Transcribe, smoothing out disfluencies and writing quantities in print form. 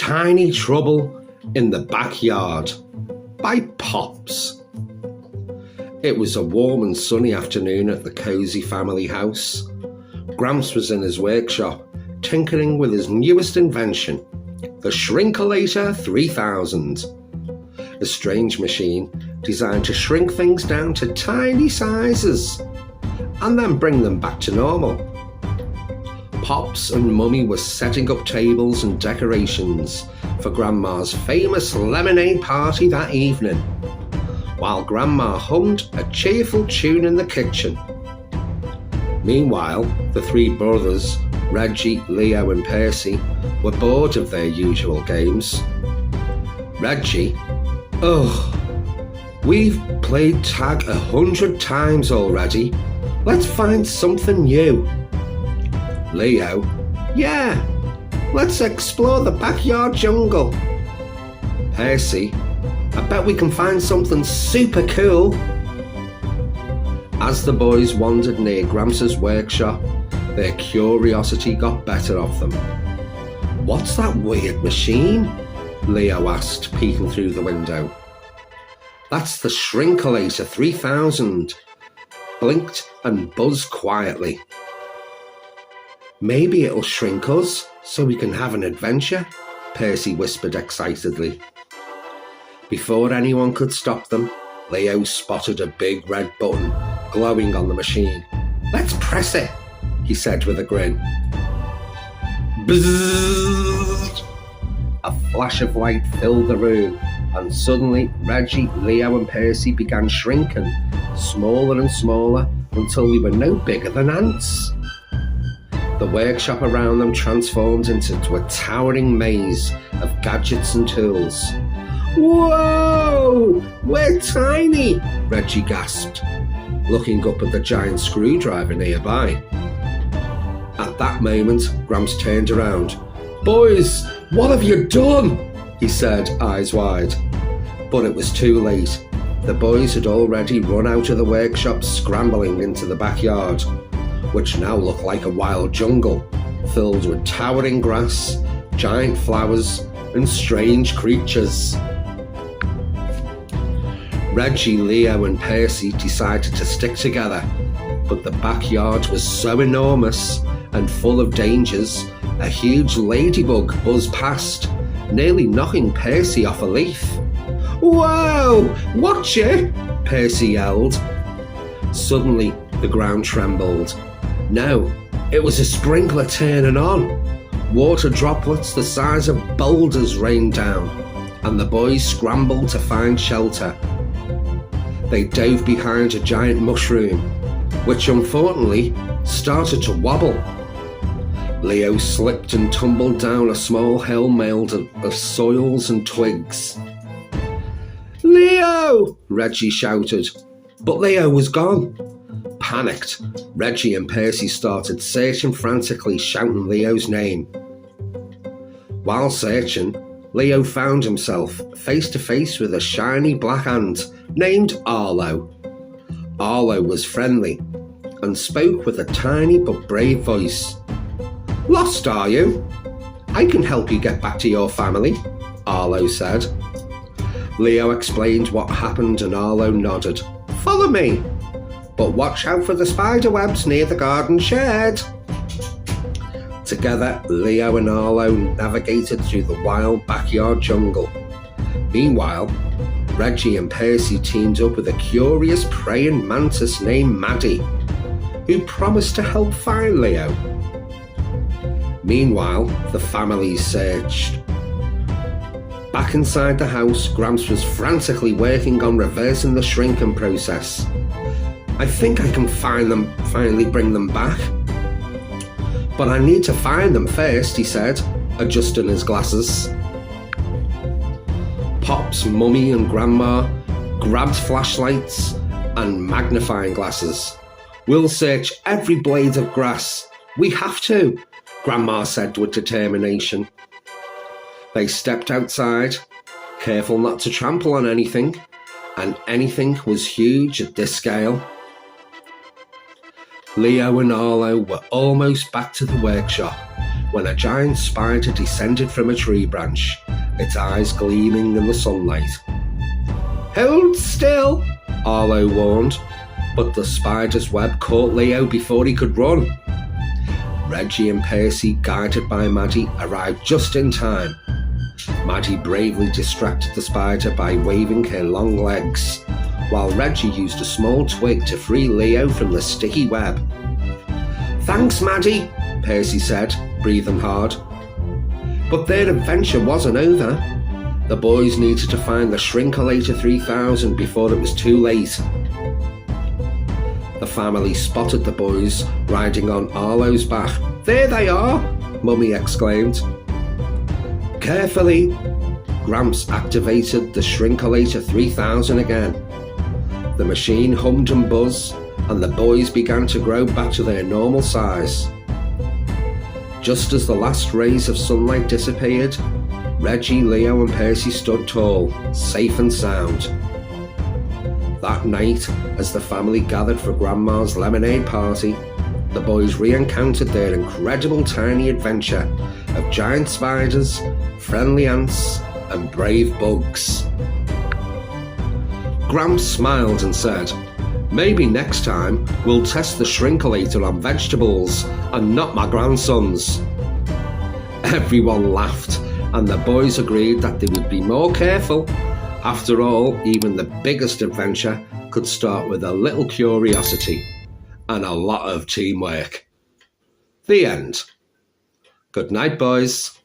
Tiny Trouble in the Backyard by Pops. It was a warm and sunny afternoon at the cosy family house. Gramps was in his workshop, tinkering with his newest invention, the Shrinkalator 3000. A strange machine designed to shrink things down to tiny sizes and then bring them back to normal. Pops and Mummy were setting up tables and decorations for Grandma's famous lemonade party that evening, while Grandma hummed a cheerful tune in the kitchen. Meanwhile, the three brothers, Reggie, Leo and Percy, were bored of their usual games. Reggie, we've played tag 100 times already. Let's find something new. Leo, yeah, let's explore the backyard jungle. Percy, I bet we can find something super cool. As the boys wandered near Gramps' workshop, their curiosity got better of them. What's that weird machine? Leo asked, peeking through the window. That's the Shrinkalator 3000. Blinked and buzzed quietly. Maybe it'll shrink us so we can have an adventure, Percy whispered excitedly. Before anyone could stop them, Leo spotted a big red button glowing on the machine. Let's press it, he said with a grin. Bzzz! A flash of light filled the room, and suddenly Reggie, Leo and Percy began shrinking, smaller and smaller, until they were no bigger than ants. The workshop around them transformed into a towering maze of gadgets and tools. Whoa! We're tiny! Reggie gasped, looking up at the giant screwdriver nearby. At that moment, Gramps turned around. Boys, what have you done? He said, eyes wide. But it was too late. The boys had already run out of the workshop, scrambling into the backyard, which now looked like a wild jungle, filled with towering grass, giant flowers, and strange creatures. Reggie, Leo and Percy decided to stick together, but the backyard was so enormous and full of dangers, a huge ladybug buzzed past, nearly knocking Percy off a leaf. Whoa! Watch it! Percy yelled. Suddenly, the ground trembled. No, it was a sprinkler turning on. Water droplets the size of boulders rained down, and the boys scrambled to find shelter. They dove behind a giant mushroom, which unfortunately started to wobble. Leo slipped and tumbled down a small hill made of soils and twigs. Leo! Reggie shouted, but Leo was gone. Panicked, Reggie and Percy started searching frantically, shouting Leo's name. While searching, Leo found himself face to face with a shiny black ant named Arlo. Arlo was friendly and spoke with a tiny but brave voice. Lost, are you? I can help you get back to your family, Arlo said. Leo explained what happened and Arlo nodded. Follow me, but watch out for the spider webs near the garden shed. Together, Leo and Arlo navigated through the wild backyard jungle. Meanwhile, Reggie and Percy teamed up with a curious praying mantis named Maddie, who promised to help find Leo. Meanwhile, the family searched. Back inside the house, Gramps was frantically working on reversing the shrinking process. I think I can finally bring them back. But I need to find them first, he said, adjusting his glasses. Pops, Mummy and Grandma grabbed flashlights and magnifying glasses. We'll search every blade of grass. We have to, Grandma said with determination. They stepped outside, careful not to trample on anything, and anything was huge at this scale. Leo and Arlo were almost back to the workshop when a giant spider descended from a tree branch, its eyes gleaming in the sunlight. "Hold still," Arlo warned, but the spider's web caught Leo before he could run. Reggie and Percy, guided by Maddie, arrived just in time. Maddie bravely distracted the spider by waving her long legs, while Reggie used a small twig to free Leo from the sticky web. "Thanks, Maddie," Percy said, breathing hard. But their adventure wasn't over. The boys needed to find the Shrinkulator 3000 before it was too late. The family spotted the boys riding on Arlo's back. "There they are!" Mummy exclaimed. Carefully, Gramps activated the Shrinkulator 3000 again. The machine hummed and buzzed, and the boys began to grow back to their normal size. Just as the last rays of sunlight disappeared, Reggie, Leo and Percy stood tall, safe and sound. That night, as the family gathered for Grandma's lemonade party, the boys re-encountered their incredible tiny adventure of giant spiders, friendly ants and brave bugs. Gramps smiled and said, "Maybe next time we'll test the Shrinkulator on vegetables and not my grandsons." Everyone laughed, and the boys agreed that they would be more careful. After all, even the biggest adventure could start with a little curiosity and a lot of teamwork. The end. Good night, boys.